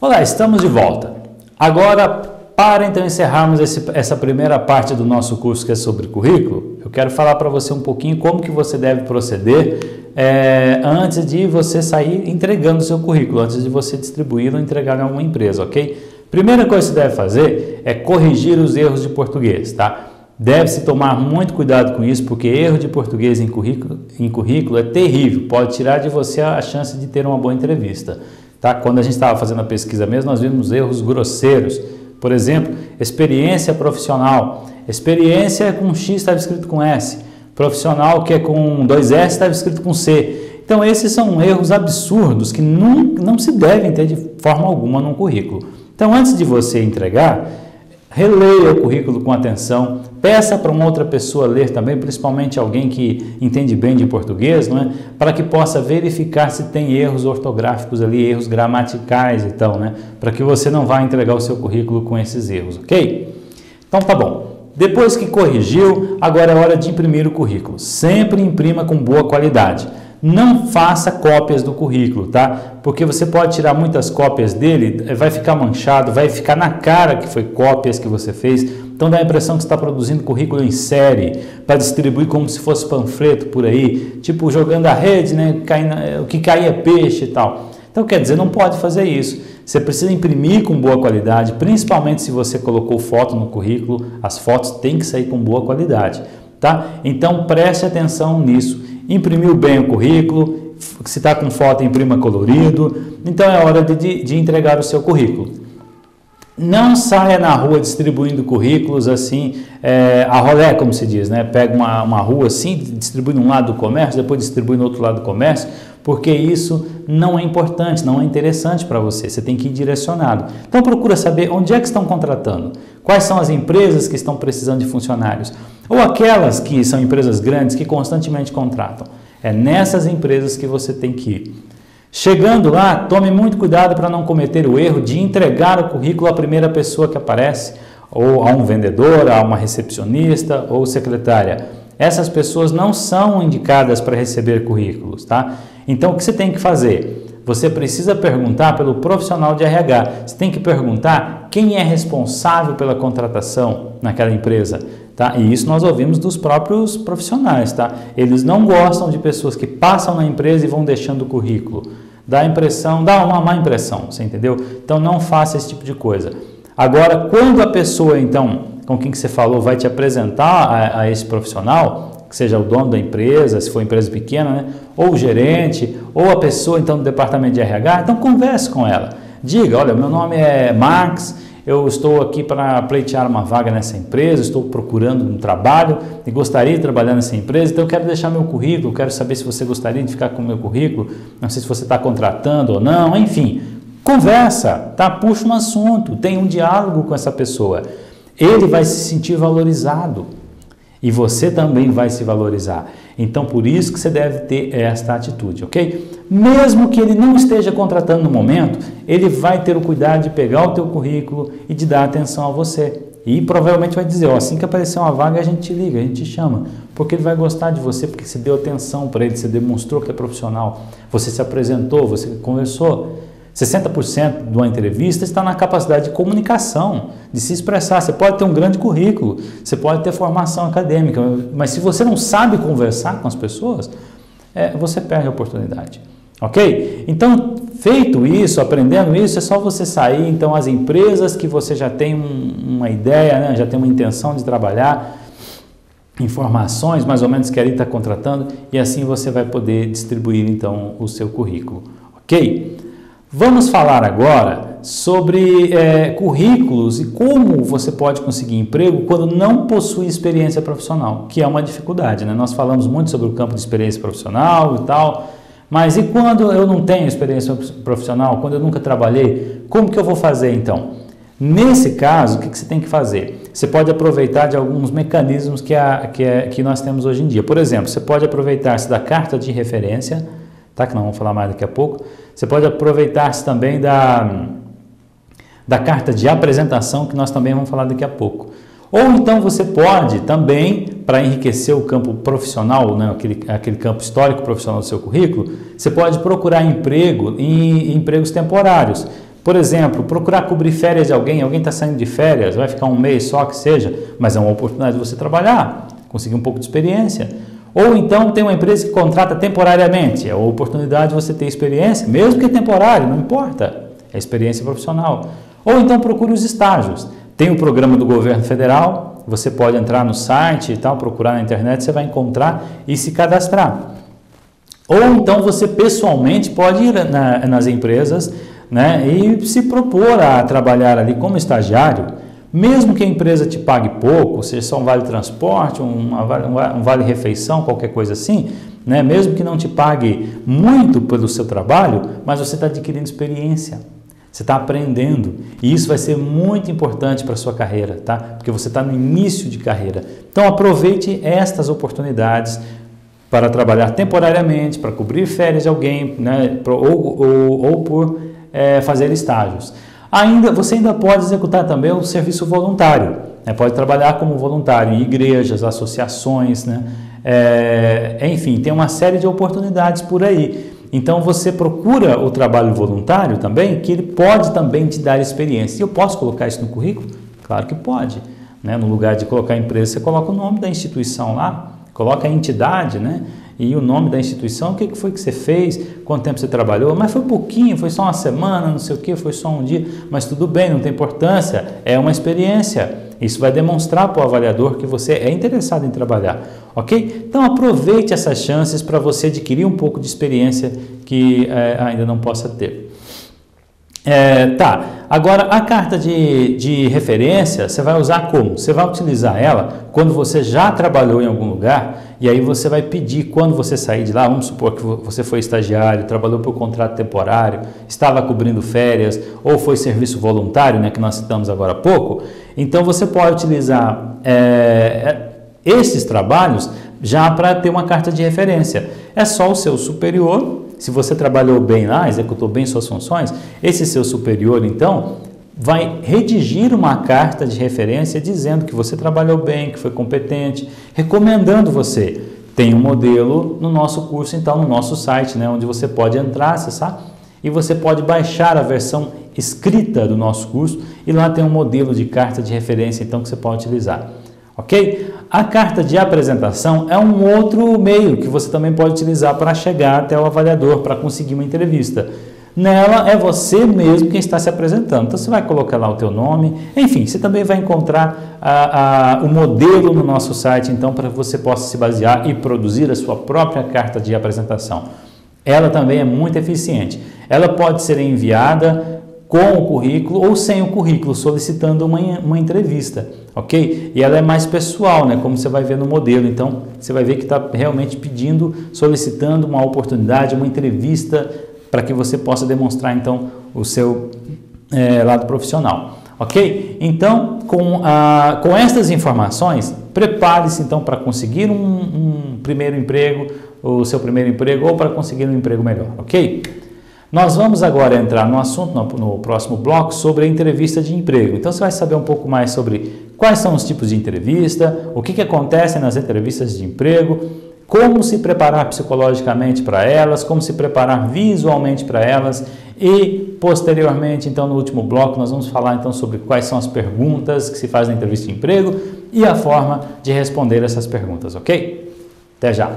Olá, estamos de volta. Agora, para então encerrarmos essa primeira parte do nosso curso que é sobre currículo, eu quero falar para você um pouquinho como que você deve proceder antes de você sair entregando o seu currículo, antes de você distribuí-lo ou entregar em alguma empresa, ok? Primeira coisa que você deve fazer é corrigir os erros de português, tá? Deve-se tomar muito cuidado com isso, porque erro de português em currículo é terrível, pode tirar de você a chance de ter uma boa entrevista. Tá? Quando a gente estava fazendo a pesquisa mesmo, nós vimos erros grosseiros. Por exemplo, experiência profissional. Experiência com X estava escrito com S. Profissional que é com 2S estava escrito com C. Então esses são erros absurdos que não se devem ter de forma alguma num currículo. Então antes de você entregar, releia o currículo com atenção, peça para uma outra pessoa ler também, principalmente alguém que entende bem de português, não é? Para que possa verificar se tem erros ortográficos ali, erros gramaticais e tal, né? Para que você não vá entregar o seu currículo com esses erros, ok? Então tá bom. Depois que corrigiu, agora é hora de imprimir o currículo. Sempre imprima com boa qualidade. Não faça cópias do currículo, tá? Porque você pode tirar muitas cópias dele, vai ficar manchado, vai ficar na cara que foi cópias que você fez. Então dá a impressão que você está produzindo currículo em série para distribuir como se fosse panfleto por aí, tipo jogando a rede, né? O que caía é peixe e tal. Então quer dizer, não pode fazer isso. Você precisa imprimir com boa qualidade, principalmente se você colocou foto no currículo, as fotos têm que sair com boa qualidade, tá? Então preste atenção nisso. Imprimiu bem o currículo, se está com foto, imprima colorido. Então é hora de entregar o seu currículo. Não saia na rua distribuindo currículos assim, a rolé, como se diz, né? Pega uma rua assim, distribui num lado do comércio, depois distribui no outro lado do comércio, porque isso não é importante, não é interessante para você, você tem que ir direcionado. Então procura saber onde é que estão contratando, quais são as empresas que estão precisando de funcionários, ou aquelas que são empresas grandes que constantemente contratam. É nessas empresas que você tem que ir. Chegando lá, tome muito cuidado para não cometer o erro de entregar o currículo à primeira pessoa que aparece, ou a um vendedor, a uma recepcionista ou secretária. Essas pessoas não são indicadas para receber currículos, tá? Então o que você tem que fazer? Você precisa perguntar pelo profissional de RH. Você tem que perguntar quem é responsável pela contratação naquela empresa. Tá? E isso nós ouvimos dos próprios profissionais, tá? Eles não gostam de pessoas que passam na empresa e vão deixando o currículo. Dá uma má impressão, você entendeu? Então não faça esse tipo de coisa. Agora, quando a pessoa, então, com quem que você falou, vai te apresentar a esse profissional, que seja o dono da empresa, se for empresa pequena, né? Ou o gerente, ou a pessoa, então, do departamento de RH, então converse com ela. Diga, olha, meu nome é Max, eu estou aqui para pleitear uma vaga nessa empresa, estou procurando um trabalho e gostaria de trabalhar nessa empresa, então eu quero deixar meu currículo, quero saber se você gostaria de ficar com o meu currículo, não sei se você está contratando ou não, enfim, conversa, tá? Puxa um assunto, tem um diálogo com essa pessoa, ele vai se sentir valorizado e você também vai se valorizar. Então, por isso que você deve ter esta atitude, ok? Mesmo que ele não esteja contratando no momento, ele vai ter o cuidado de pegar o teu currículo e de dar atenção a você. E provavelmente vai dizer, ó, assim que aparecer uma vaga, a gente te liga, a gente te chama. Porque ele vai gostar de você, porque você deu atenção para ele, você demonstrou que é profissional, você se apresentou, você conversou. 60% de uma entrevista está na capacidade de comunicação, de se expressar. Você pode ter um grande currículo, você pode ter formação acadêmica, mas se você não sabe conversar com as pessoas, você perde a oportunidade. Ok? Então, feito isso, aprendendo isso, é só você sair, então, as empresas que você já tem uma ideia, né, já tem uma intenção de trabalhar, informações mais ou menos que ali está contratando, e assim você vai poder distribuir, então, o seu currículo. Ok? Vamos falar agora sobre currículos e como você pode conseguir emprego quando não possui experiência profissional, que é uma dificuldade, né? Nós falamos muito sobre o campo de experiência profissional e tal, mas e quando eu não tenho experiência profissional, quando eu nunca trabalhei, como que eu vou fazer então? Nesse caso, o que você tem que fazer? Você pode aproveitar de alguns mecanismos que nós temos hoje em dia. Por exemplo, você pode aproveitar-se da carta de referência, tá? Que nós vamos falar mais daqui a pouco. Você pode aproveitar-se também da carta de apresentação, que nós também vamos falar daqui a pouco. Ou então você pode também, para enriquecer o campo profissional, né, aquele campo histórico profissional do seu currículo, você pode procurar emprego em empregos temporários. Por exemplo, procurar cobrir férias de alguém está saindo de férias, vai ficar um mês só que seja, mas é uma oportunidade de você trabalhar, conseguir um pouco de experiência. Ou então tem uma empresa que contrata temporariamente, é a oportunidade de você ter experiência, mesmo que temporário, não importa, é experiência profissional. Ou então procure os estágios. Tem o programa do governo federal, você pode entrar no site e tal, procurar na internet, você vai encontrar e se cadastrar. Ou então você pessoalmente pode ir nas empresas, né, e se propor a trabalhar ali como estagiário, mesmo que a empresa te pague pouco, seja só um vale transporte, um vale refeição, qualquer coisa assim, né, mesmo que não te pague muito pelo seu trabalho, mas você está adquirindo experiência, você está aprendendo, e isso vai ser muito importante para a sua carreira, tá? Porque você está no início de carreira. Então aproveite estas oportunidades para trabalhar temporariamente, para cobrir férias de alguém, né, ou por fazer estágios. Você ainda pode executar também o serviço voluntário, né? Pode trabalhar como voluntário em igrejas, associações, né? Enfim, tem uma série de oportunidades por aí. Então você procura o trabalho voluntário também, que ele pode também te dar experiência. E eu posso colocar isso no currículo? Claro que pode, né? No lugar de colocar a empresa, você coloca o nome da instituição lá, coloca a entidade, né? E o nome da instituição, o que foi que você fez, quanto tempo você trabalhou, mas foi pouquinho, foi só uma semana, não sei o que, foi só um dia, mas tudo bem, não tem importância, é uma experiência. Isso vai demonstrar para o avaliador que você é interessado em trabalhar, ok? Então aproveite essas chances para você adquirir um pouco de experiência que ainda não possa ter. Agora a carta de referência você vai usar como? Você vai utilizar ela quando você já trabalhou em algum lugar e aí você vai pedir quando você sair de lá, vamos supor que você foi estagiário, trabalhou por contrato temporário, estava cobrindo férias ou foi serviço voluntário, né, que nós citamos agora há pouco, então você pode utilizar esses trabalhos já para ter uma carta de referência. É só o seu superior. Se você trabalhou bem lá, executou bem suas funções, esse seu superior, então, vai redigir uma carta de referência dizendo que você trabalhou bem, que foi competente, recomendando você. Tem um modelo no nosso curso, então, no nosso site, né, onde você pode entrar, acessar, e você pode baixar a versão escrita do nosso curso, e lá tem um modelo de carta de referência, então, que você pode utilizar. Ok? A carta de apresentação é um outro meio que você também pode utilizar para chegar até o avaliador, para conseguir uma entrevista. Nela é você mesmo quem está se apresentando. Então você vai colocar lá o teu nome, enfim, você também vai encontrar o modelo no nosso site, então, para que você possa se basear e produzir a sua própria carta de apresentação. Ela também é muito eficiente. Ela pode ser enviada com o currículo ou sem o currículo, solicitando uma entrevista, ok? E ela é mais pessoal, né? Como você vai ver no modelo, então você vai ver que está realmente solicitando uma oportunidade, uma entrevista para que você possa demonstrar então o seu lado profissional, ok? Então, com estas informações, prepare-se então para conseguir um primeiro emprego, o seu primeiro emprego ou para conseguir um emprego melhor, ok? Nós vamos agora entrar no assunto, no próximo bloco, sobre a entrevista de emprego. Então você vai saber um pouco mais sobre quais são os tipos de entrevista, o que acontece nas entrevistas de emprego, como se preparar psicologicamente para elas, como se preparar visualmente para elas e, posteriormente, então no último bloco, nós vamos falar então sobre quais são as perguntas que se faz na entrevista de emprego e a forma de responder essas perguntas, ok? Até já!